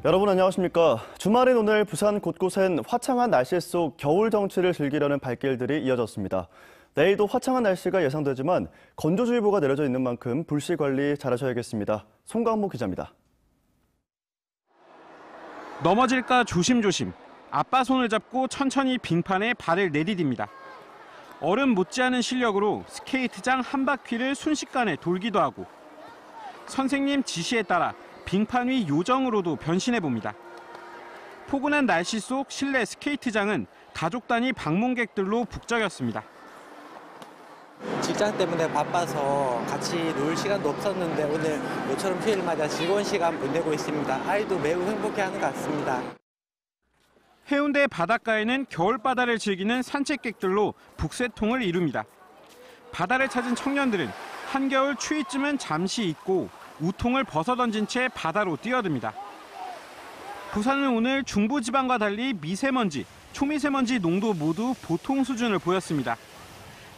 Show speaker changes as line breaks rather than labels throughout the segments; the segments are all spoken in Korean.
여러분 안녕하십니까. 주말인 오늘 부산 곳곳엔 화창한 날씨 속 겨울 정취를 즐기려는 발길들이 이어졌습니다. 내일도 화창한 날씨가 예상되지만 건조주의보가 내려져 있는 만큼 불씨 관리 잘하셔야겠습니다. 송강모 기자입니다.
넘어질까 조심조심. 아빠 손을 잡고 천천히 빙판에 발을 내디딥니다. 어른 못지않은 실력으로 스케이트장 한 바퀴를 순식간에 돌기도 하고 선생님 지시에 따라 빙판 위 요정으로도 변신해봅니다. 포근한 날씨 속 실내 스케이트장은 가족 단위 방문객들로 북적였습니다.
직장 때문에 바빠서 같이 놀 시간도 없었는데 오늘 모처럼 휴일 맞아 즐거운 시간 보내고 있습니다. 아이도 매우 행복해하는 것 같습니다.
해운대 바닷가에는 겨울바다를 즐기는 산책객들로 북새통을 이룹니다. 바다를 찾은 청년들은 한겨울 추위쯤은 잠시 잊고 우통을 벗어던진 채 바다로 뛰어듭니다. 부산은 오늘 중부지방과 달리 미세먼지, 초미세먼지 농도 모두 보통 수준을 보였습니다.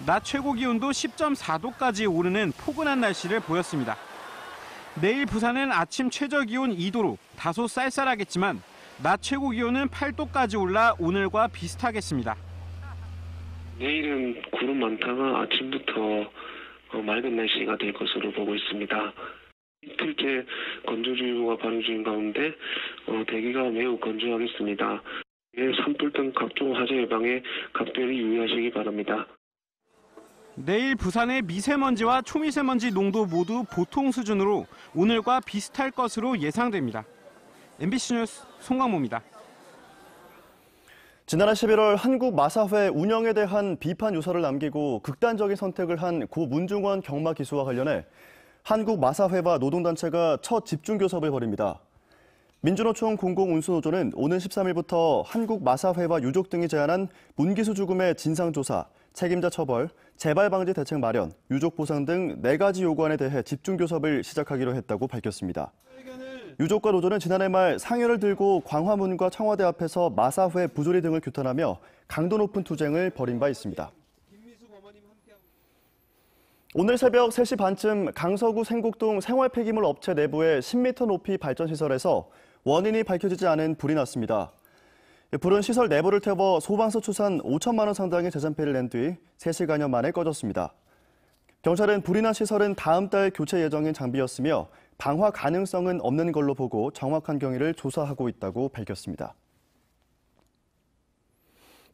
낮 최고 기온도 10.4도까지 오르는 포근한 날씨를 보였습니다. 내일 부산은 아침 최저 기온 2도로 다소 쌀쌀하겠지만 낮 최고 기온은 8도까지 올라 오늘과 비슷하겠습니다.
내일은 구름 많다가 아침부터 맑은 날씨가 될 것으로 보고 있습니다. 이틀째 건조주의보가 발효 중인 가운데 대기가 매우 건조하겠습니다. 산불 등 각종 화재 예방에 각별히 유의하시기 바랍니다.
내일 부산의 미세먼지와 초미세먼지 농도 모두 보통 수준으로 오늘과 비슷할 것으로 예상됩니다. MBC 뉴스 송강모입니다.
지난해 11월 한국마사회 운영에 대한 비판 유서를 남기고 극단적인 선택을 한 고 문중원 경마기수와 관련해 한국마사회와 노동단체가 첫 집중교섭을 벌입니다. 민주노총 공공운수노조는 오는 13일부터 한국마사회와 유족 등이 제안한 문기수 죽음의 진상조사, 책임자 처벌, 재발방지 대책 마련, 유족 보상 등 4가지 요구안에 대해 집중교섭을 시작하기로 했다고 밝혔습니다. 유족과 노조는 지난해 말 상여를 들고 광화문과 청와대 앞에서 마사회 부조리 등을 규탄하며 강도 높은 투쟁을 벌인 바 있습니다. 오늘 새벽 3시 반쯤 강서구 생곡동 생활폐기물 업체 내부의 10m 높이 발전시설에서 원인이 밝혀지지 않은 불이 났습니다. 불은 시설 내부를 태워 소방서 추산 5천만 원 상당의 재산피해를 낸 뒤 3시간여 만에 꺼졌습니다. 경찰은 불이 난 시설은 다음 달 교체 예정인 장비였으며 방화 가능성은 없는 걸로 보고 정확한 경위를 조사하고 있다고 밝혔습니다.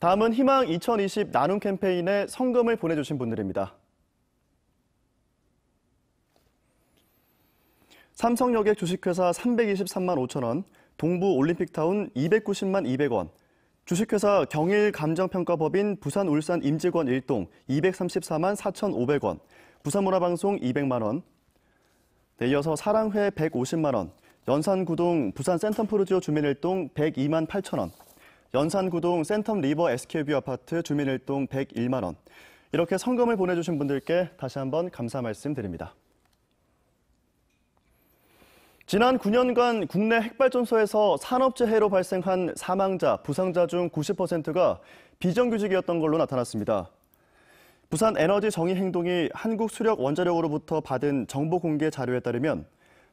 다음은 희망 2020 나눔 캠페인에 성금을 보내주신 분들입니다. 삼성여객 주식회사 323만 5천 원, 동부올림픽타운 290만 200원, 주식회사 경일감정평가법인 부산울산 임직원 1동 234만 4,500원, 부산문화방송 200만 원, 이어서 사랑회 150만 원, 연산구동 부산 센텀푸르지오 주민일동 102만 8천 원, 연산구동 센텀리버 SK뷰 아파트 주민일동 101만 원, 이렇게 성금을 보내주신 분들께 다시 한번 감사 말씀드립니다. 지난 9년간 국내 핵발전소에서 산업재해로 발생한 사망자, 부상자 중 90%가 비정규직이었던 걸로 나타났습니다. 부산에너지정의행동이 한국수력원자력으로부터 받은 정보 공개 자료에 따르면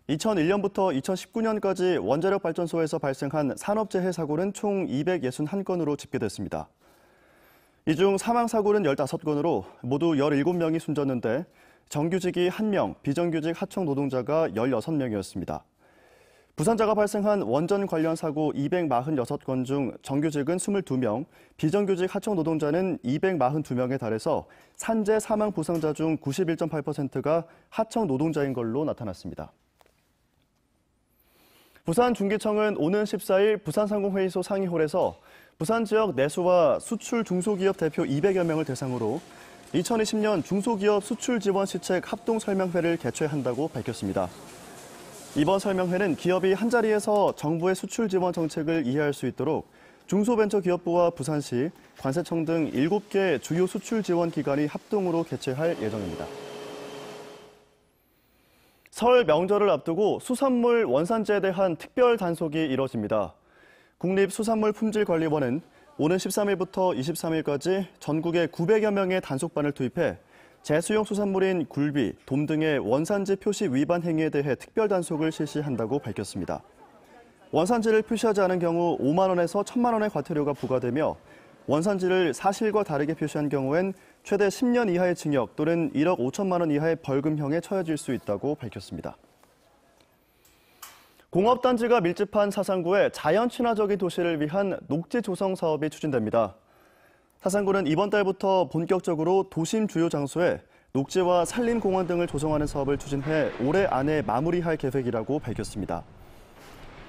2001년부터 2019년까지 원자력 발전소에서 발생한 산업재해 사고는 총 261건으로 집계됐습니다. 이 중 사망사고는 15건으로 모두 17명이 숨졌는데 정규직이 1명, 비정규직 하청 노동자가 16명이었습니다. 부산자가 발생한 원전 관련 사고 246건 중 정규직은 22명, 비정규직 하청 노동자는 242명에 달해서 산재 사망 부상자 중 91.8%가 하청 노동자인 걸로 나타났습니다. 부산중기청은 오는 14일 부산상공회의소 상의홀에서 부산 지역 내수와 수출 중소기업 대표 200여 명을 대상으로 2020년 중소기업 수출 지원 시책 합동 설명회를 개최한다고 밝혔습니다. 이번 설명회는 기업이 한자리에서 정부의 수출 지원 정책을 이해할 수 있도록 중소벤처기업부와 부산시, 관세청 등 7개 주요 수출 지원 기관이 합동으로 개최할 예정입니다. 설 명절을 앞두고 수산물 원산지에 대한 특별 단속이 이뤄집니다. 국립수산물품질관리원은 오는 13일부터 23일까지 전국에 900여 명의 단속반을 투입해 제수용 수산물인 굴비, 돔 등의 원산지 표시 위반 행위에 대해 특별 단속을 실시한다고 밝혔습니다. 원산지를 표시하지 않은 경우 5만 원에서 1,000만 원의 과태료가 부과되며 원산지를 사실과 다르게 표시한 경우엔 최대 10년 이하의 징역 또는 1억 5천만 원 이하의 벌금형에 처해질 수 있다고 밝혔습니다. 공업단지가 밀집한 사상구에 자연 친화적인 도시를 위한 녹지 조성 사업이 추진됩니다. 사상구는 이번 달부터 본격적으로 도심 주요 장소에 녹지와 산림공원 등을 조성하는 사업을 추진해 올해 안에 마무리할 계획이라고 밝혔습니다.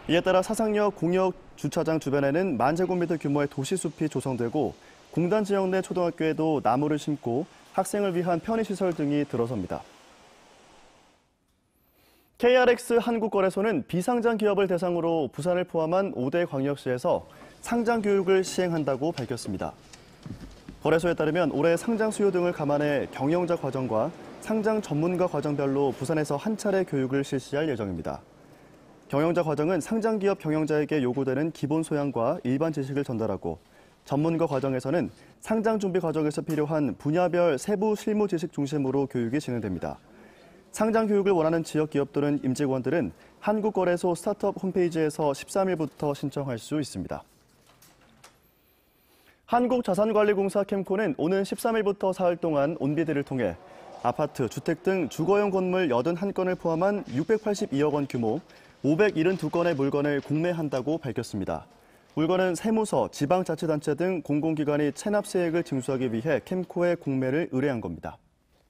이에 따라 사상역 공역 주차장 주변에는 10,000제곱미터 규모의 도시숲이 조성되고 공단 지역 내 초등학교에도 나무를 심고 학생을 위한 편의시설 등이 들어섭니다. KRX 한국거래소는 비상장 기업을 대상으로 부산을 포함한 5대 광역시에서 상장 교육을 시행한다고 밝혔습니다. 거래소에 따르면 올해 상장 수요 등을 감안해 경영자 과정과 상장 전문가 과정별로 부산에서 한 차례 교육을 실시할 예정입니다. 경영자 과정은 상장기업 경영자에게 요구되는 기본 소양과 일반 지식을 전달하고 전문가 과정에서는 상장 준비 과정에서 필요한 분야별 세부 실무 지식 중심으로 교육이 진행됩니다. 상장 교육을 원하는 지역 기업들은 임직원들은 한국거래소 스타트업 홈페이지에서 13일부터 신청할 수 있습니다. 한국자산관리공사 캠코는 오는 13일부터 사흘 동안 온비드를 통해 아파트, 주택 등 주거용 건물 81건을 포함한 682억 원 규모 572건의 물건을 공매한다고 밝혔습니다. 물건은 세무서, 지방자치단체 등 공공기관이 체납세액을 징수하기 위해 캠코에 공매를 의뢰한 겁니다.